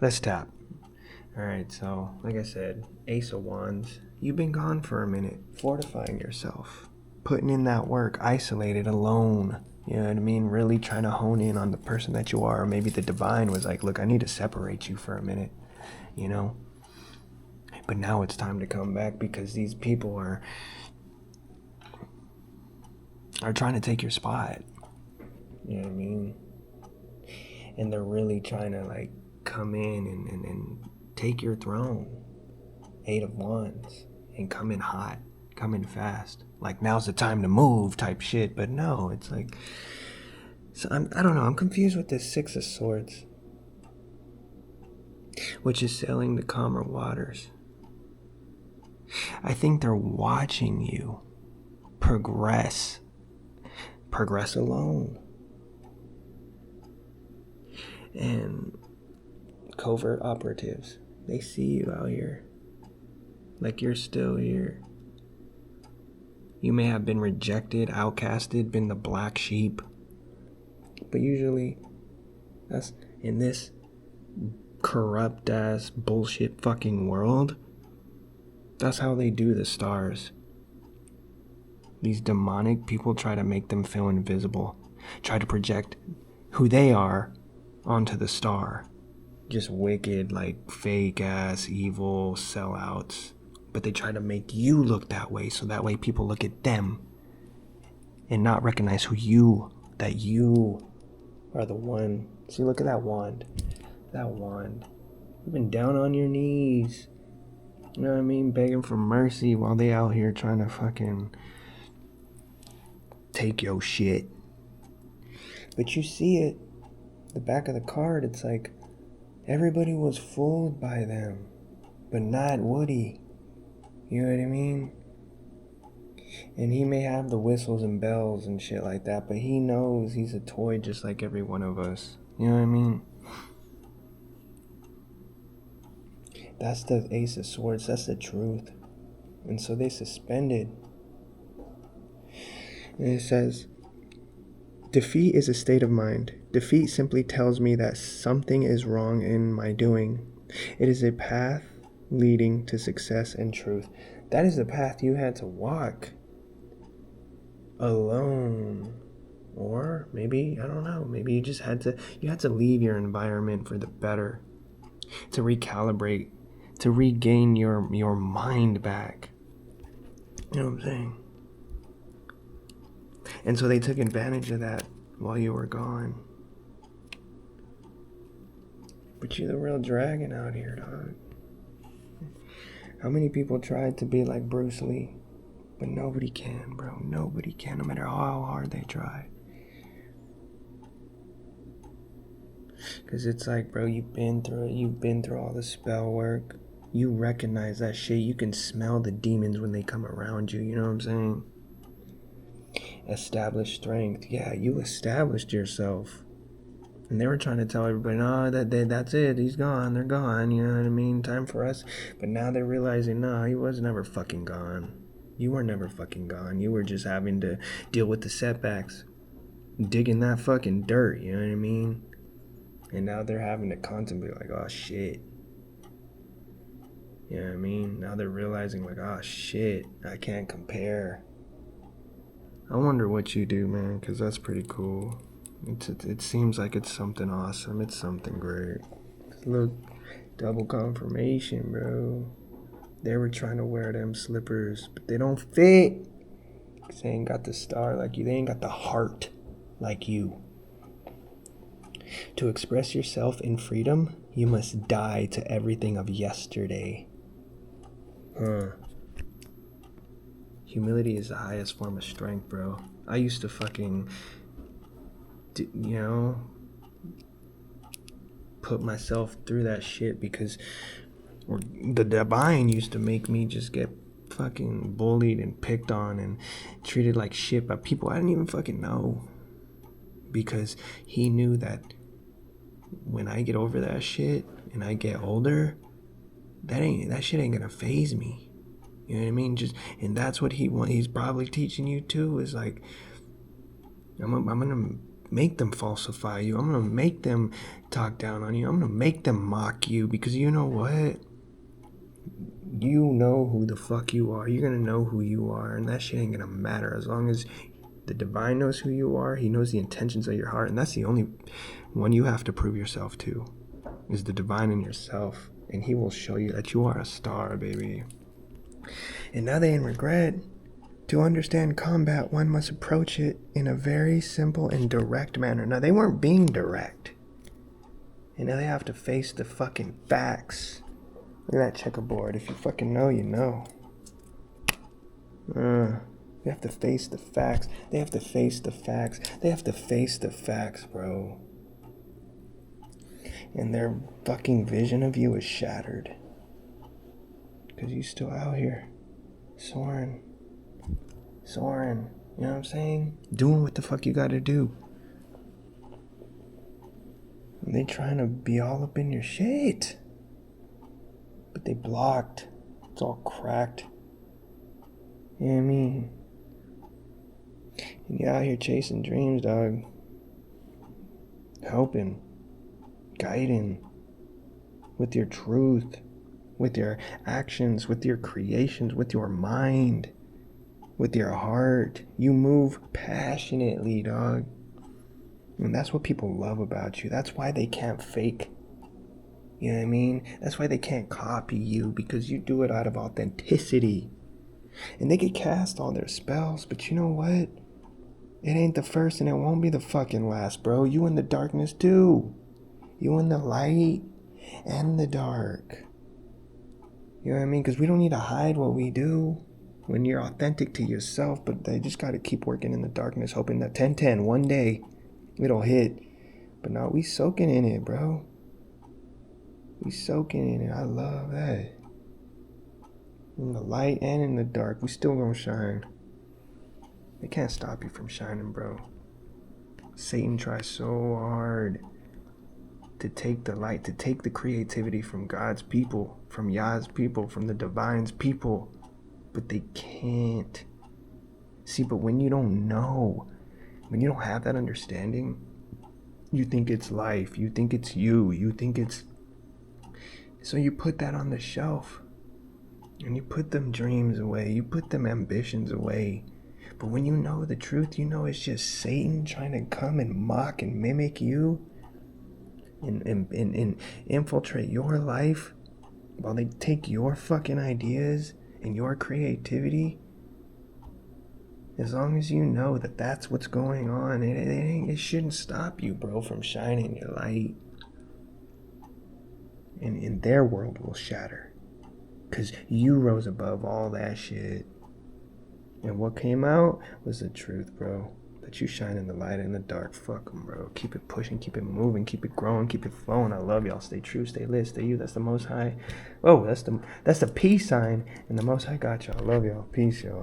Let's tap. Alright, so, like I said, Ace of Wands. You've been gone for a minute, fortifying yourself, putting in that work, isolated, alone. You know what I mean? Really trying to hone in on the person that you are. Or maybe the divine was like, look, I need to separate you for a minute, you know? But now it's time to come back because these people are trying to take your spot. You know what I mean? And they're really trying to like come in and take your throne. Eight of Wands. And come in hot. Come in fast. Like now's the time to move type shit. But no, it's like... So I don't know. I'm confused with this Six of Swords. Which is sailing the calmer waters. I think they're watching you progress. Progress alone. And covert operatives, they see you out here. Like you're still here. You may have been rejected, outcasted, been the black sheep. But usually, that's in this corrupt ass bullshit fucking world, that's how they do the stars. These demonic people try to make them feel invisible, try to project who they are onto the star. Just wicked, like fake ass, evil sellouts. But they try to make you look that way, so that way people look at them and not recognize that you are the one. See, look at that wand. That wand. You've been down on your knees. You know what I mean? Begging for mercy while they out here trying to fucking take your shit. But you see it, the back of the card, it's like everybody was fooled by them, but not Woody. You know what I mean? And he may have the whistles and bells and shit like that, but he knows he's a toy just like every one of us. You know what I mean? That's the Ace of Swords. That's the truth. And so they suspended. And it says, defeat is a state of mind. Defeat simply tells me that something is wrong in my doing. It is a path leading to success and truth. That is the path you had to walk alone. Or maybe, I don't know, maybe you just had to leave your environment for the better, to recalibrate, to regain your mind back. You know what I'm saying? And so they took advantage of that while you were gone. But you're the real dragon out here, dog. How many people tried to be like Bruce Lee? But nobody can, bro. Nobody can, no matter how hard they try. Because it's like, bro, you've been through it. You've been through all the spell work. You recognize that shit. You can smell the demons when they come around you. You know what I'm saying? Established strength. Yeah, you established yourself. And they were trying to tell everybody, no, that's it. He's gone. They're gone. You know what I mean? Time for us. But now they're realizing, no, he was never fucking gone. You were never fucking gone. You were just having to deal with the setbacks. Digging that fucking dirt. You know what I mean? And now they're having to contemplate like, oh shit. You know what I mean? Now they're realizing like, oh shit, I can't compare. I wonder what you do, man, because that's pretty cool. It seems like it's something awesome. It's something great. Look, double confirmation, bro. They were trying to wear them slippers, but they don't fit. Cause they ain't got the star like you. They ain't got the heart like you. To express yourself in freedom, you must die to everything of yesterday. Humility is the highest form of strength, bro. I used to fucking, put myself through that shit because the divine used to make me just get fucking bullied and picked on and treated like shit by people I didn't even fucking know. Because he knew that when I get over that shit and I get older, that shit ain't gonna faze me. You know what I mean? And that's what he's probably teaching you too, is like, I'm gonna make them falsify you. I'm going to make them talk down on you. I'm going to make them mock you, because you know what? You know who the fuck you are. You're going to know who you are, and that shit ain't going to matter as long as the divine knows who you are. He knows the intentions of your heart, and that's the only one you have to prove yourself to, is the divine in yourself, and he will show you that you are a star, baby. And now they in regret. To understand combat, one must approach it in a very simple and direct manner. Now, they weren't being direct. And now they have to face the fucking facts. Look at that checkerboard. If you fucking know, you know. They have to face the facts. They have to face the facts. They have to face the facts, bro. And their fucking vision of you is shattered. Because you still out here. Soaring, you know what I'm saying? Doing what the fuck you gotta do. And they trying to be all up in your shit. But they blocked. It's all cracked. You know what I mean? And you out here chasing dreams, dog. Helping. Guiding. With your truth. With your actions, with your creations, with your mind, with your heart. You move passionately, dog. And that's what people love about you. That's why they can't fake. You know what I mean? That's why they can't copy you, because you do it out of authenticity. And they could cast all their spells, but you know what? It ain't the first and it won't be the fucking last, bro. You in the darkness too. You in the light and the dark. You know what I mean? Because we don't need to hide what we do when you're authentic to yourself, but they just got to keep working in the darkness, hoping that 10-10, one day, it'll hit. But no, we soaking in it, bro. We soaking in it. I love that. In the light and in the dark, we still gonna shine. They can't stop you from shining, bro. Satan tries so hard to take the light, to take the creativity from God's people, from Yah's people, from the divine's people, but they can't. See, but when you don't know, when you don't have that understanding, you think it's life, you think it's you think it's... So you put that on the shelf, and you put them dreams away, you put them ambitions away. But when you know the truth, you know it's just Satan trying to come and mock and mimic you, and infiltrate your life while they take your fucking ideas and your creativity. As long as you know that that's what's going on, it shouldn't stop you, bro, from shining your light. And in their world will shatter, because you rose above all that shit. And what came out was the truth, bro. That you shine in the light and in the dark. Fuck them, bro. Keep it pushing, keep it moving, keep it growing, keep it flowing. I love y'all. Stay true, stay lit, stay you. That's the Most High. Oh, that's the peace sign, and the Most High got y'all. Love y'all. Peace, y'all.